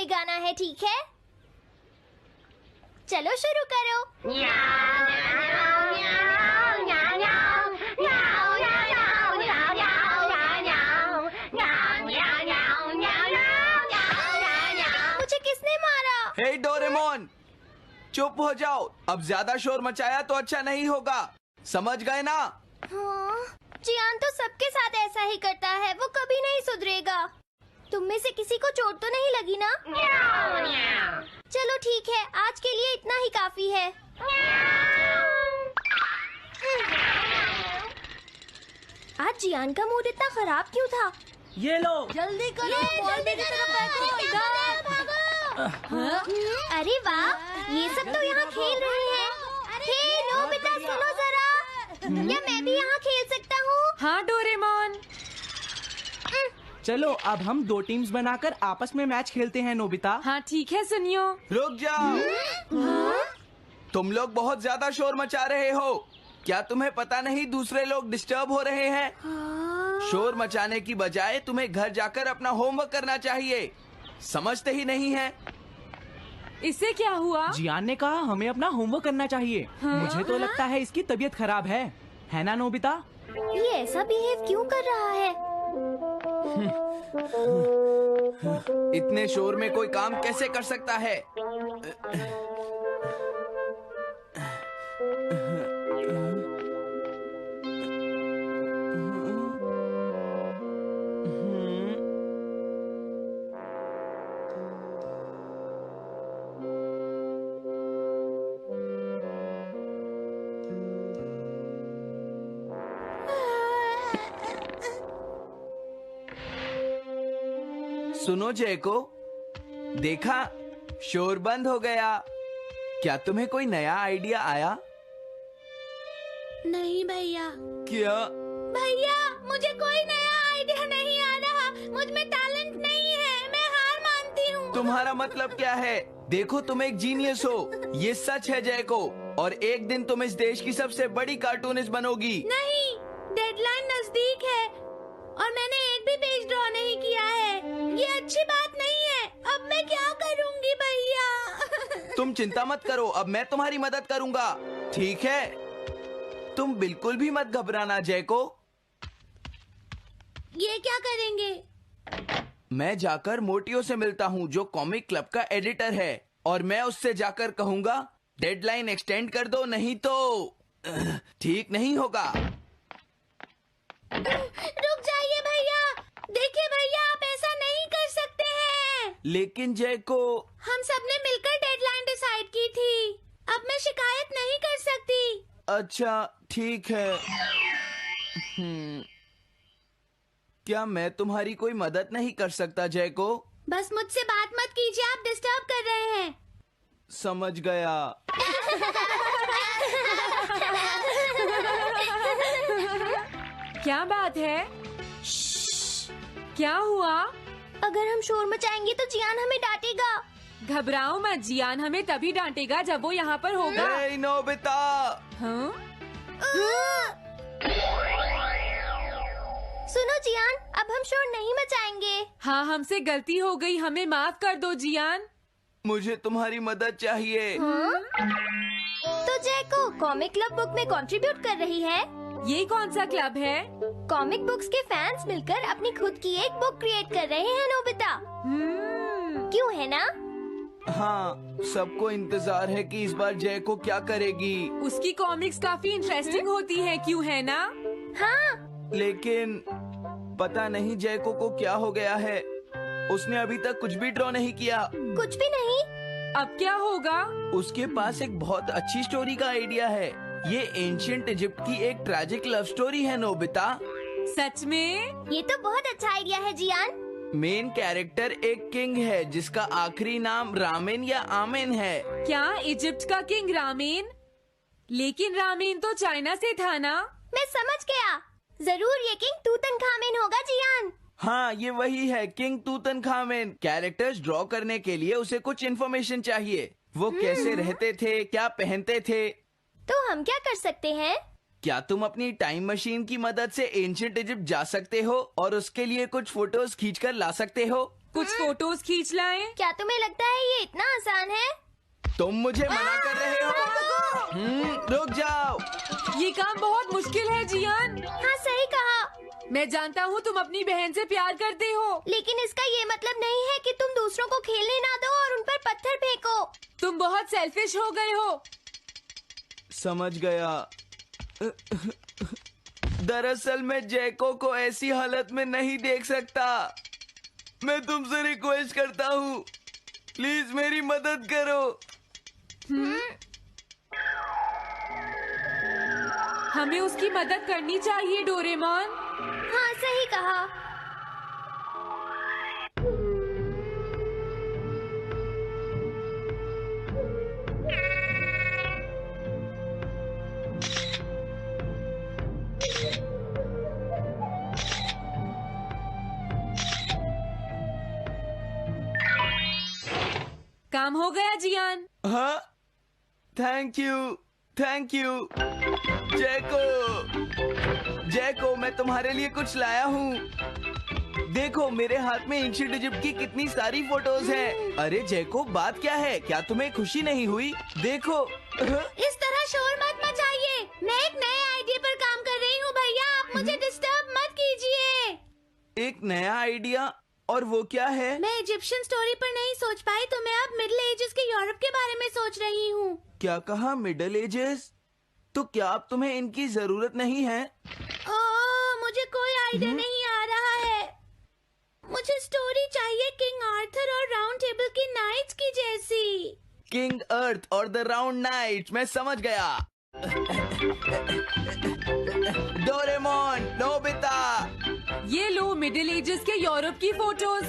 गाना है, ठीक है? चलो शुरू करो। मुझे किसने मारा? हे डोरेमोन, चुप हो जाओ। अब ज्यादा शोर मचाया तो अच्छा नहीं होगा, समझ गए ना? हाँ, जियान तो सबके साथ ऐसा ही करता है, वो कभी नहीं सुधरेगा। तुम में से किसी को चोट तो नहीं लगी ना? चलो ठीक है, आज के लिए इतना ही काफी है। आज जियान का मूड इतना खराब क्यों था? ये लो। जल्दी करो, अरे वाह, ये सब तो यहाँ खेल रहे हैं। हे नोबिता, सुनो जरा, क्या मैं भी यहाँ खेल सकता हूँ? हाँ डोरेमोन। चलो अब हम 2 टीम्स बनाकर आपस में मैच खेलते हैं नोबिता। हाँ ठीक है, सुनियो। रुक जाओ। तुम लोग बहुत ज्यादा शोर मचा रहे हो। क्या तुम्हें पता नहीं दूसरे लोग डिस्टर्ब हो रहे हैं? शोर मचाने की बजाय तुम्हें घर जाकर अपना होमवर्क करना चाहिए। समझते ही नहीं है। इससे क्या हुआ? जियान ने कहा हमें अपना होमवर्क करना चाहिए। मुझे तो लगता है इसकी तबीयत खराब है ना नोबिता? ये ऐसा बिहेव क्यों कर रहा है? इतने शोर में कोई काम कैसे कर सकता है? सुनो जयको, देखा, शोर बंद हो गया। क्या तुम्हें कोई नया आइडिया आया? नहीं भैया। क्या? भैया, मुझे कोई नया आइडिया नहीं आ रहा। मुझ में टैलेंट नहीं है, मैं हार मानती हूँ। तुम्हारा मतलब क्या है? देखो, तुम एक जीनियस हो, ये सच है जयको। और एक दिन तुम इस देश की सबसे बड़ी कार्टूनिस्ट बनोगी। नहीं, डेडलाइन नजदीक है और मैंने एक भी पेज ड्रॉ नहीं किया है। ये अच्छी बात नहीं है। अब मैं क्या करूँगी भैया? तुम चिंता मत करो, अब मैं तुम्हारी मदद करूंगा, ठीक है? तुम बिल्कुल भी मत घबराना जयको। ये क्या करेंगे? मैं जाकर मोटियो से मिलता हूँ, जो कॉमिक क्लब का एडिटर है, और मैं उससे जाकर कहूँगा डेडलाइन एक्सटेंड कर दो, नहीं तो ठीक नहीं होगा। रुक जाइए भैया। देखिए भैया, आप ऐसा नहीं कर सकते हैं। लेकिन जयको, हम सबने मिलकर डेडलाइन डिसाइड की थी। अब मैं शिकायत नहीं कर सकती। अच्छा ठीक है। क्या मैं तुम्हारी कोई मदद नहीं कर सकता जयको? बस मुझसे बात मत कीजिए, आप डिस्टर्ब कर रहे हैं। समझ गया। क्या बात है? क्या हुआ? अगर हम शोर मचाएंगे तो जियान हमें डांटेगा। घबराओ मत, जियान हमें तभी डांटेगा जब वो यहाँ पर होगा। हे नोबिता। हाँ? सुनो जियान, अब हम शोर नहीं मचाएंगे। हाँ, हमसे गलती हो गई, हमें माफ कर दो जियान। मुझे तुम्हारी मदद चाहिए। तो जयको कॉमिक क्लब बुक में कंट्रीब्यूट कर रही है। ये कौन सा क्लब है? कॉमिक बुक्स के फैंस मिलकर अपनी खुद की एक बुक क्रिएट कर रहे हैं नोबिता। क्यों, है ना? हाँ, सबको इंतजार है कि इस बार जयको क्या करेगी। उसकी कॉमिक्स काफी इंटरेस्टिंग होती है, क्यों है ना? हाँ। लेकिन पता नहीं जयको को क्या हो गया है। उसने अभी तक कुछ भी ड्रॉ नहीं किया। कुछ भी नहीं? अब क्या होगा? उसके पास एक बहुत अच्छी स्टोरी का आइडिया है। ये एंशिएंट इजिप्ट की एक ट्रैजिक लव स्टोरी है नोबिता। सच में? ये तो बहुत अच्छा आइडिया है जियान। मेन कैरेक्टर एक किंग है जिसका आखिरी नाम रामेन या आमेन है। क्या इजिप्ट का किंग रामेन? लेकिन रामेन तो चाइना से था ना? मैं समझ गया, जरूर ये किंग तूतनखामेन होगा जियान। हाँ, ये वही है, किंग तूतनखामेन। कैरेक्टर्स ड्रॉ करने के लिए उसे कुछ इन्फॉर्मेशन चाहिए। वो कैसे रहते थे, क्या पहनते थे। तो हम क्या कर सकते हैं? क्या तुम अपनी टाइम मशीन की मदद से एंशिएंट इजिप्ट जा सकते हो और उसके लिए कुछ फोटोज खींचकर ला सकते हो? कुछ फोटोज खींच लाएं? क्या तुम्हें लगता है ये इतना आसान है? तुम मुझे मना कर रहे हो? रुक जाओ। ये काम बहुत मुश्किल है जियान। हाँ सही कहा, मैं जानता हूँ तुम अपनी बहन से प्यार करते हो, लेकिन इसका ये मतलब नहीं है कि तुम दूसरों को खेलने ना दो और उन पर पत्थर फेंको। तुम बहुत सेल्फिश हो गए हो। समझ गया। दरअसल मैं जैको को ऐसी हालत में नहीं देख सकता। मैं तुमसे रिक्वेस्ट करता हूँ, प्लीज मेरी मदद करो। हमें उसकी मदद करनी चाहिए डोरेमोन। हाँ सही कहा। काम हो गया जियान। हाँ, थैंक यू जैको। जैको, मैं तुम्हारे लिए कुछ लाया हूँ। देखो मेरे हाथ में एंशिएंट इजिप्ट की कितनी सारी फोटोज हैं। अरे जैको, बात क्या है? क्या तुम्हें खुशी नहीं हुई? देखो। इस तरह शोर मत मचाइए, मैं एक नए आइडिया पर काम कर रही हूँ भैया, आप मुझे डिस्टर्ब मत कीजिए। एक नया आइडिया? और वो क्या है? मैं इजिप्शियन स्टोरी पर नहीं सोच पाई तो मैं अब मिडिल एजेस के यूरोप के बारे में सोच रही हूँ। क्या कहा? Middle edges? तो क्या अब तुम्हें इनकी जरूरत नहीं है? ओह, मुझे कोई आइडिया नहीं आ रहा है। मुझे स्टोरी चाहिए किंग आर्थर और राउंड टेबल की नाइट्स की जैसी। किंग अर्थ और द राउंड नाइट, मैं समझ गया। Doraemon, Nobita. ये लो मिडिल एजेस के यूरोप की फोटोज।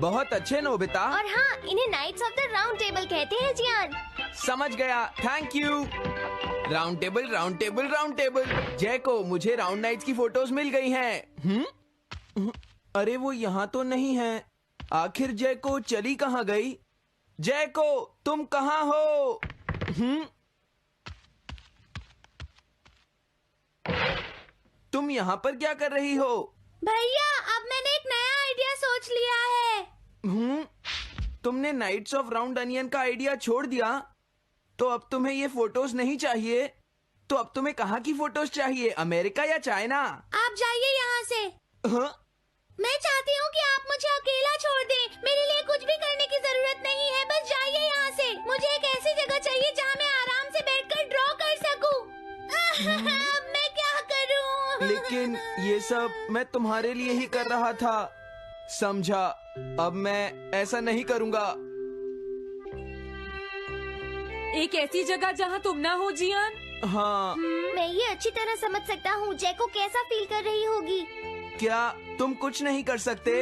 बहुत अच्छे नोबिता। और हाँ, इन्हें knights of the round table कहते हैं जियान। समझ गया, thank you. Round table, round table, round table. Jaiko, मुझे राउंड नाइट्स की फोटोज मिल गई हैं। अरे वो यहाँ तो नहीं है। आखिर जैको चली कहाँ गई? जैको, तुम कहाँ हो? तुम यहाँ पर क्या कर रही हो? भैया, अब मैंने एक नया आइडिया सोच लिया है। तुमने नाइट्स ऑफ राउंड अनियन का आइडिया छोड़ दिया? तो अब तुम्हें ये फोटोज नहीं चाहिए? तो अब तुम्हें कहाँ की फोटोज चाहिए? अमेरिका या चाइना? आप जाइए यहाँ से। हाँ? मैं चाहती हूँ कि आप मुझे अकेला छोड़ दें। मेरे लिए कुछ भी करने की जरूरत नहीं है, बस जाइए यहाँ से। मुझे एक ऐसी जगह चाहिए जहाँ मैं आराम से बैठकर ड्रॉ कर सकूँ। मैं क्या करूँ? लेकिन ये सब मैं तुम्हारे लिए ही कर रहा था, समझा? अब मैं ऐसा नहीं करूँगा। एक ऐसी जगह जहाँ तुम ना हो जियान। हाँ। मैं ये अच्छी तरह समझ सकता हूँ जैको कैसा फील कर रही होगी। क्या तुम कुछ नहीं कर सकते?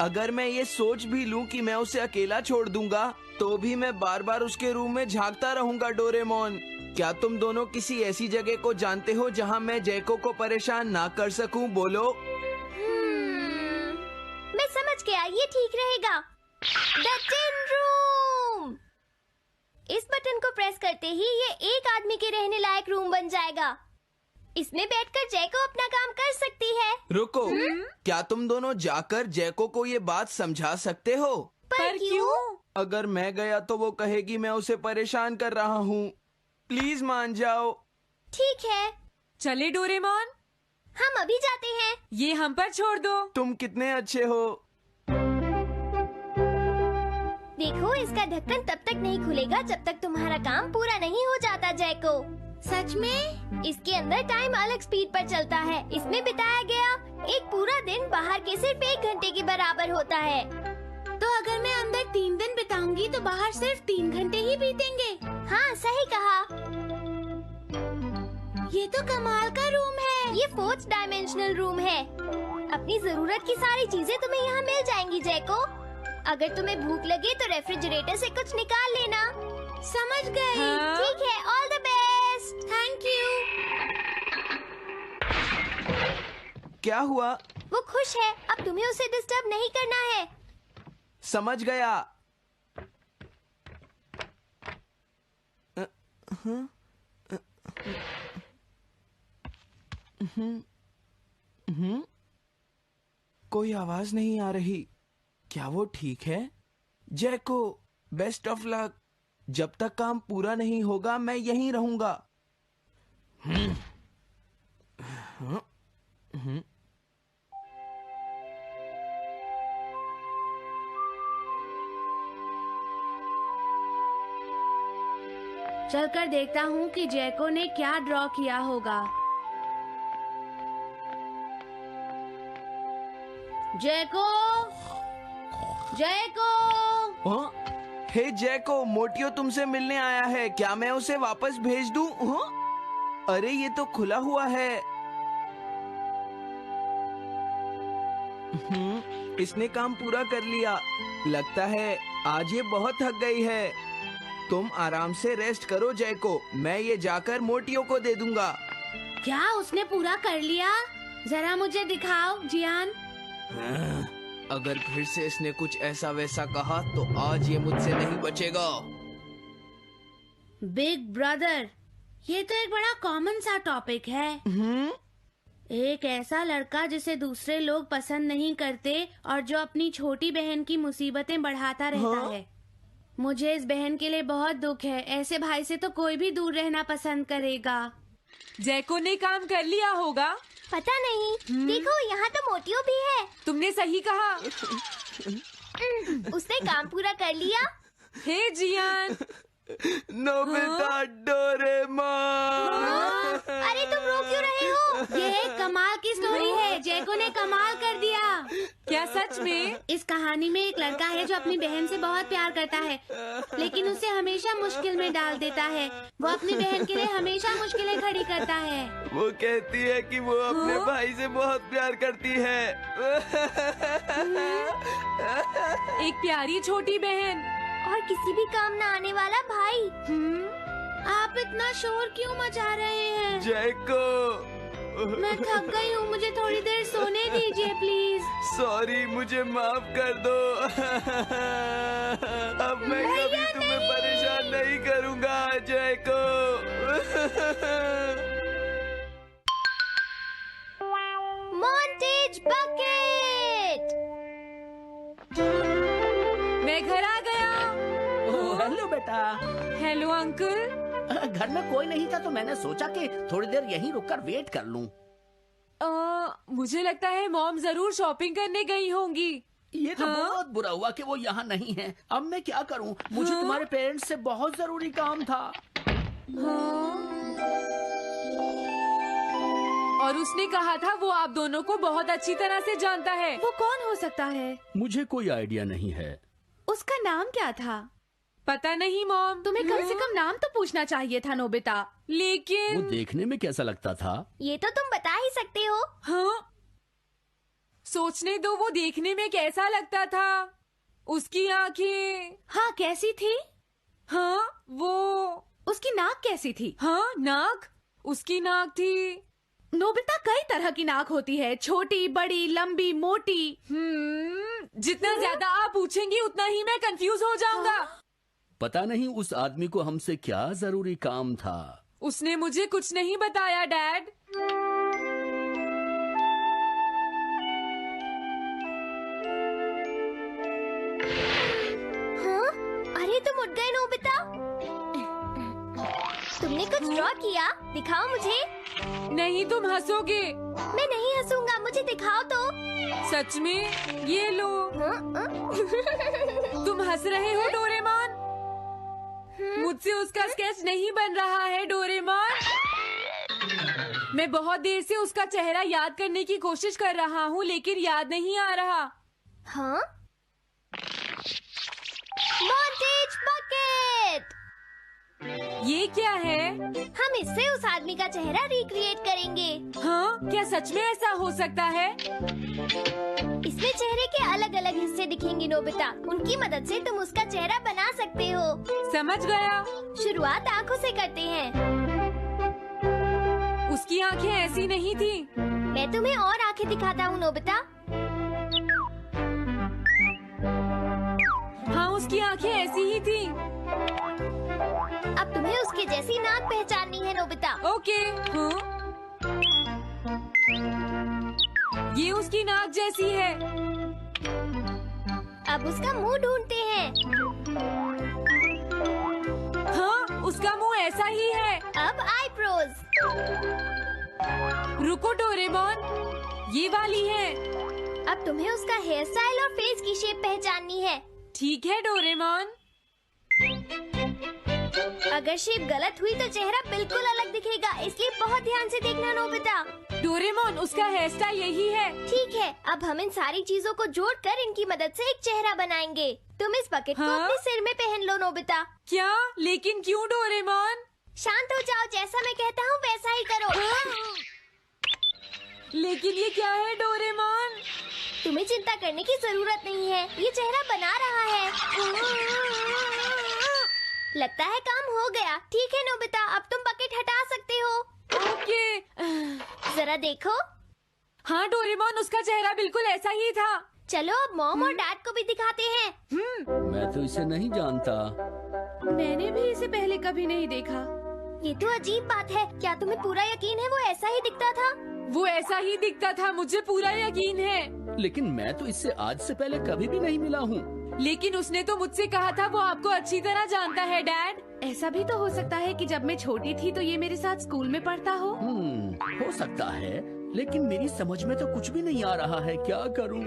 अगर मैं ये सोच भी लूं कि मैं उसे अकेला छोड़ दूंगा, तो भी मैं बार बार उसके रूम में झांकता रहूंगा। डोरेमोन, क्या तुम दोनों किसी ऐसी जगह को जानते हो जहां मैं जैको को परेशान ना कर सकूं? बोलो। मैं समझ गया, ये ठीक रहेगा। The tin room. इस बटन को प्रेस करते ही ये एक आदमी के रहने लायक रूम बन जाएगा। इसमें बैठकर जैको अपना काम कर सकती है। रुको, क्या तुम दोनों जाकर जैको को ये बात समझा सकते हो? पर क्यों? अगर मैं गया तो वो कहेगी मैं उसे परेशान कर रहा हूँ। प्लीज मान जाओ। ठीक है, चले डोरेमोन, हम अभी जाते हैं। ये हम पर छोड़ दो। तुम कितने अच्छे हो। देखो, इसका ढक्कन तब तक नहीं खुलेगा जब तक तुम्हारा काम पूरा नहीं हो जाता जैको। सच में? इसके अंदर टाइम अलग स्पीड पर चलता है। इसमें बिताया गया एक पूरा दिन बाहर के सिर्फ 1 घंटे के बराबर होता है। तो अगर मैं अंदर 3 दिन बिताऊंगी तो बाहर सिर्फ 3 घंटे ही बीतेंगे। हाँ सही कहा। ये तो कमाल का रूम है। ये 4th डायमेंशनल रूम है। अपनी जरूरत की सारी चीजें तुम्हें यहाँ मिल जाएंगी जैको। अगर तुम्हें भूख लगे तो रेफ्रिजरेटर से कुछ निकाल लेना। समझ गई। हाँ? ठीक है, all the best. Thank you. क्या हुआ? वो खुश है, अब तुम्हें उसे डिस्टर्ब नहीं करना है। समझ गया। कोई आवाज नहीं आ रही। क्या वो ठीक है? जैको, बेस्ट ऑफ लक। जब तक काम पूरा नहीं होगा मैं यहीं रहूंगा। चलकर देखता हूँ कि जैको ने क्या ड्रॉ किया होगा। जैको, जैको। हाँ? हे जैको, मोटियो तुमसे मिलने आया है। क्या मैं उसे वापस भेज दूं? हाँ? अरे ये तो खुला हुआ है। इसने काम पूरा कर लिया। लगता है आज ये बहुत थक गई है। तुम आराम से रेस्ट करो जैको, मैं ये जाकर मोटियो को दे दूंगा। क्या उसने पूरा कर लिया? जरा मुझे दिखाओ जियान। अगर फिर से इसने कुछ ऐसा वैसा कहा तो आज ये मुझसे नहीं बचेगा। बिग ब्रदर, ये तो एक बड़ा कॉमन सा टॉपिक है। एक ऐसा लड़का जिसे दूसरे लोग पसंद नहीं करते और जो अपनी छोटी बहन की मुसीबतें बढ़ाता रहता है। मुझे इस बहन के लिए बहुत दुख है। ऐसे भाई से तो कोई भी दूर रहना पसंद करेगा। जैको ने काम कर लिया होगा। पता नहीं। देखो यहाँ तो मोटियो भी है। तुमने सही कहा। उसने काम पूरा कर लिया। Hey Gian. Nobita, Doraemon. अरे तुम रो क्यों रहे हो? ये एक कमाल की स्टोरी है। जैको ने कमाल कर दिया। क्या सच में? इस कहानी में एक लड़का है जो अपनी बहन से बहुत प्यार करता है, लेकिन उसे हमेशा मुश्किल में डाल देता है। वो अपनी बहन के लिए हमेशा मुश्किलें खड़ी करता है। वो कहती है कि वो अपने भाई से बहुत प्यार करती है। एक प्यारी छोटी बहन और किसी भी काम न आने वाला भाई। आप इतना शोर क्यों मचा रहे हैं? जैको, मैं थक गई हूँ, मुझे थोड़ी देर सोने दीजिए प्लीज। सॉरी, मुझे माफ कर दो। अब मैं कभी तुम्हें परेशान नहीं करूँगा जैको। Montage bucket. मैं घर आ गया। ओह, हेलो बेटा। Hello uncle. घर में कोई नहीं था तो मैंने सोचा कि थोड़ी देर यहीं रुककर वेट कर लूं। मुझे लगता है मॉम जरूर शॉपिंग करने गई होंगी। ये तो हाँ? बहुत बुरा हुआ कि वो यहाँ नहीं है। अब मैं क्या करूं? मुझे हाँ? तुम्हारे पेरेंट्स से बहुत जरूरी काम था। हाँ? और उसने कहा था वो आप दोनों को बहुत अच्छी तरह से जानता है। वो कौन हो सकता है? मुझे कोई आइडिया नहीं है। उसका नाम क्या था? पता नहीं मॉम। तुम्हें कम से कम नाम तो पूछना चाहिए था नोबिता। वो लेकिन देखने में कैसा लगता था? ये तो तुम बता ही सकते हो। हाँ, सोचने दो वो देखने में कैसा लगता था। उसकी आंखें। हाँ, कैसी थी? हाँ, वो। उसकी नाक कैसी थी? हाँ, नाक। उसकी नाक थी। नोबिता, कई तरह की नाक होती है, छोटी, बड़ी, लंबी, मोटी। जितना ज्यादा आप पूछेंगी उतना ही मैं कंफ्यूज हो जाऊंगा। पता नहीं उस आदमी को हमसे क्या जरूरी काम था। उसने मुझे कुछ नहीं बताया डैड। हाँ? अरे तुम उठ गए नोबिता। तुमने कुछ ड्रॉ किया? दिखाओ मुझे। नहीं, तुम हंसोगे। मैं नहीं हंसूंगा, मुझे दिखाओ तो। सच में? ये लो। तुम हंस रहे हो डोरेमोन? मुझसे उसका स्केच नहीं बन रहा है डोरेमोन। मैं बहुत देर से उसका चेहरा याद करने की कोशिश कर रहा हूँ लेकिन याद नहीं आ रहा। हाँ? Montage bucket. ये क्या है? हम इससे उस आदमी का चेहरा रिक्रिएट करेंगे। हाँ, क्या सच में ऐसा हो सकता है? इसमें चेहरे के अलग अलग हिस्से दिखेंगे नोबिता। उनकी मदद से तुम उसका चेहरा बना सकते हो। समझ गया। शुरुआत आँखों से करते हैं। उसकी आंखें ऐसी नहीं थी। मैं तुम्हें और आँखें दिखाता हूँ नोबिता। हाँ, उसकी आंखें ऐसी ही थी। अब तुम्हें उसके जैसी नाक पहचाननी है नोबिता। ओके। हाँ? ये उसकी नाक जैसी है। अब उसका मुंह ढूंढते हैं। हाँ, उसका मुंह ऐसा ही है। अब आईब्रोज। रुको डोरेमोन, ये वाली है। अब तुम्हें उसका हेयर स्टाइल और फेस की शेप पहचाननी है। ठीक है डोरेमोन। अगर शेप गलत हुई तो चेहरा बिल्कुल अलग दिखेगा, इसलिए बहुत ध्यान से देखना नोबिता। डोरेमोन, उसका हेयर स्टाइल यही है। ठीक है, अब हम इन सारी चीजों को जोड़कर इनकी मदद से एक चेहरा बनाएंगे। तुम इस बकेट को हाँ? अपने सिर में पहन लो नोबिता। क्या? लेकिन क्यों डोरेमोन? शांत हो जाओ, जैसा मैं कहता हूँ वैसा ही करो। लेकिन ये क्या है डोरेमोन? तुम्हें चिंता करने की जरूरत नहीं है, ये चेहरा बना रहा है। लगता है काम हो गया। ठीक है नोबिता, अब तुम बकेट हटा सकते हो। ओके। जरा देखो। हाँ डोरेमोन, उसका चेहरा बिल्कुल ऐसा ही था। चलो अब मॉम और डैड को भी दिखाते हैं। मैं तो इसे नहीं जानता। मैंने भी इसे पहले कभी नहीं देखा। ये तो अजीब बात है। क्या तुम्हें पूरा यकीन है वो ऐसा ही दिखता था? वो ऐसा ही दिखता था, मुझे पूरा यकीन है। लेकिन मैं तो इससे आज से पहले कभी भी नहीं मिला हूँ। लेकिन उसने तो मुझसे कहा था वो आपको अच्छी तरह जानता है डैड। ऐसा भी तो हो सकता है कि जब मैं छोटी थी तो ये मेरे साथ स्कूल में पढ़ता हो। हो सकता है, लेकिन मेरी समझ में तो कुछ भी नहीं आ रहा है। क्या करूँ?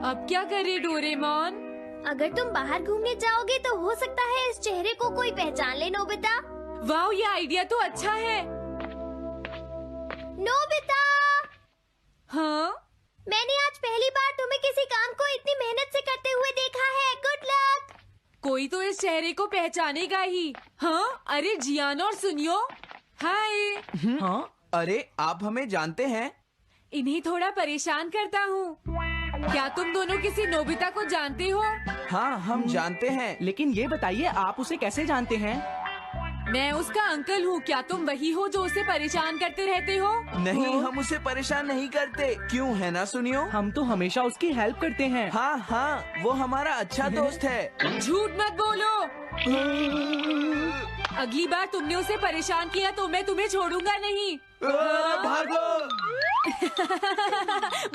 अब क्या करे डोरेमोन? अगर तुम बाहर घूमने जाओगे तो हो सकता है इस चेहरे को कोई पहचान ले नोबिता। वाह, ये आइडिया तो अच्छा है। नोबिता, हाँ? मैंने आज पहली बार तुम्हें किसी काम को इतनी मेहनत से करते हुए देखा है। Good luck. कोई तो इस चेहरे को पहचानेगा ही। हाँ? अरे जियान और सुनियो, हाय। हाँ? अरे आप हमें जानते हैं? इन्हें थोड़ा परेशान करता हूँ। क्या तुम दोनों किसी नोबिता को जानते हो? हाँ, हम जानते हैं। लेकिन ये बताइए आप उसे कैसे जानते हैं? मैं उसका अंकल हूँ। क्या तुम वही हो जो उसे परेशान करते रहते हो? नहीं, हम उसे परेशान नहीं करते। क्यों, है ना सुनियो? हम तो हमेशा उसकी हेल्प करते हैं। हाँ हाँ, वो हमारा अच्छा दोस्त है। झूठ मत बोलो। अगली बार तुमने उसे परेशान किया तो मैं तुम्हें छोड़ूंगा नहीं। भागो।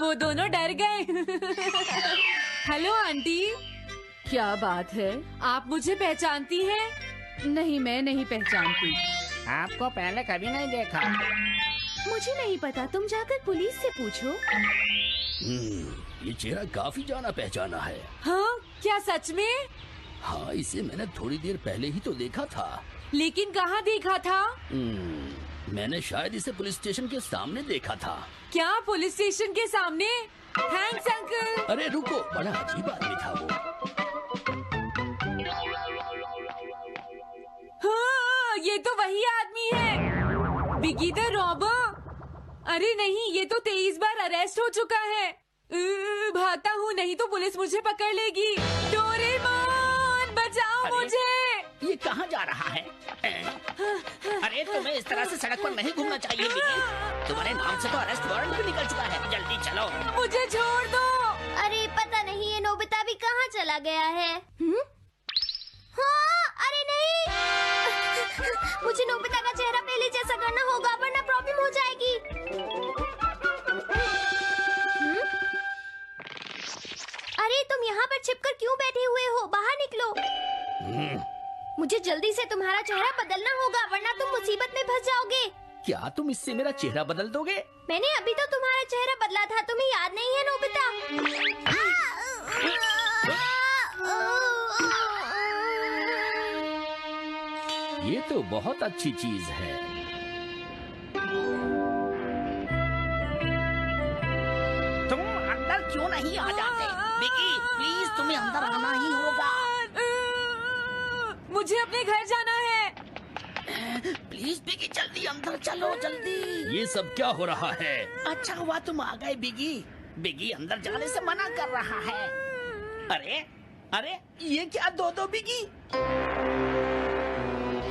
वो दोनों डर गए। हेलो आंटी, क्या बात है? आप मुझे पहचानती हैं? नहीं, मैं नहीं पहचानती। आपको पहले कभी नहीं देखा। मुझे नहीं पता, तुम जाकर पुलिस से पूछो। ये चेहरा काफी जाना पहचाना है। हाँ? क्या सच में? हाँ, इसे मैंने थोड़ी देर पहले ही तो देखा था। लेकिन कहाँ देखा था? मैंने शायद इसे पुलिस स्टेशन के सामने देखा था। क्या पुलिस स्टेशन के सामने? Thanks uncle. अरे रुको, बड़ा अजीब आदमी था वो। हाँ, ये तो वही आदमी है, बिगी द रॉबर। अरे नहीं, ये तो 23 बार अरेस्ट हो चुका है। भागता हूँ, नहीं तो पुलिस मुझे पकड़ लेगी। डोरेमोन, बचाओ मुझे। ये कहाँ जा रहा है? अरे तुम्हें इस तरह से सड़क पर नहीं घूमना चाहिए बिगी। तुम्हारे नाम से तो अरेस्ट वारंट भी निकल चुका है। जल्दी चलो। मुझे छोड़ दो। अरे पता नहीं ये नोबिता भी कहाँ चला गया है। हाँ, अरे नहीं। मुझे नोबिता का चेहरा पहले जैसा करना होगा वरना प्रॉब्लम हो जाएगी। अरे तुम यहाँ पर छिपकर क्यों बैठे हुए हो? बाहर निकलो। मुझे जल्दी से तुम्हारा चेहरा बदलना होगा वरना तुम मुसीबत में फंस जाओगे। क्या तुम इससे मेरा चेहरा बदल दोगे? मैंने अभी तो तुम्हारा चेहरा बदला था, तुम्हें याद नहीं है नोबिता? ये तो बहुत अच्छी चीज है। तुम अंदर क्यों नहीं आ जाते? बिगी, प्लीज तुम्हें अंदर आना ही होगा। मुझे अपने घर जाना है। प्लीज बिगी, जल्दी अंदर चलो, जल्दी। ये सब क्या हो रहा है? अच्छा हुआ तुम आ गए बिगी। बिगी अंदर जाने से मना कर रहा है। अरे अरे, ये क्या दो बिगी?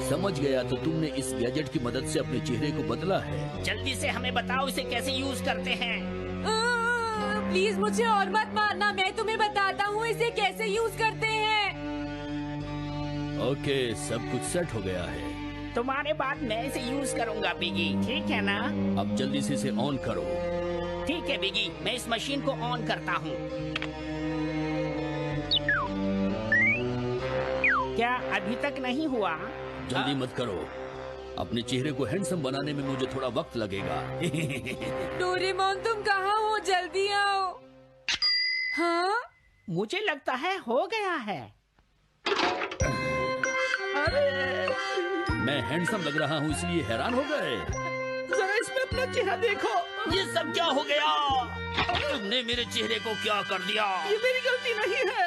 समझ गया, तो तुमने इस गैजेट की मदद से अपने चेहरे को बदला है। जल्दी से हमें बताओ इसे कैसे यूज करते हैं। प्लीज मुझे और मत मारना, मैं तुम्हें बताता हूँ इसे कैसे यूज करते हैं। ओके, सब कुछ सेट हो गया है। तुम्हारे बाद मैं इसे यूज करूंगा बिगी, ठीक है ना? अब जल्दी से इसे ऑन करो। ठीक है बिगी, मैं इस मशीन को ऑन करता हूँ। क्या अभी तक नहीं हुआ? जल्दी मत करो, अपने चेहरे को हैंडसम बनाने में मुझे थोड़ा वक्त लगेगा। डोरेमोन तुम कहाँ हो? जल्दी आओ। हाँ? मुझे लगता है हो गया है। मैं हैंडसम लग रहा हूँ इसलिए हैरान हो गए। जरा इसमें अपना चेहरा देखो। ये सब क्या हो गया? तुमने मेरे चेहरे को क्या कर दिया? ये मेरी गलती नहीं है,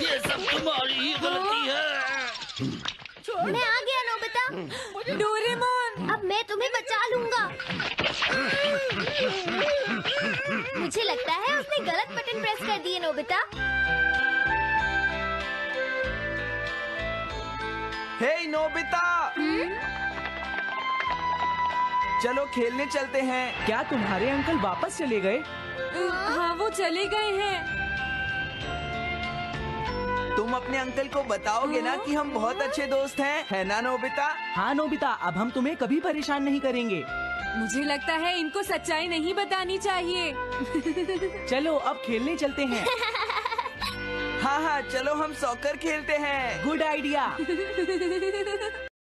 ये सब तुम्हारी ही गलती है। मैं आ गया नोबिता। डोरेमोन अब मैं तुम्हें बचा लूंगा। मुझे लगता है उसने गलत बटन प्रेस कर दिए नोबिता। हे नोबिता, चलो खेलने चलते हैं। क्या तुम्हारे अंकल वापस चले गए? हाँ वो चले गए हैं। तुम अपने अंकल को बताओगे ना कि हम बहुत अच्छे दोस्त हैं, है ना नोबिता? हाँ नोबिता, अब हम तुम्हें कभी परेशान नहीं करेंगे। मुझे लगता है इनको सच्चाई नहीं बतानी चाहिए। चलो अब खेलने चलते हैं। हाँ हाँ, चलो हम सॉकर खेलते हैं। Good idea.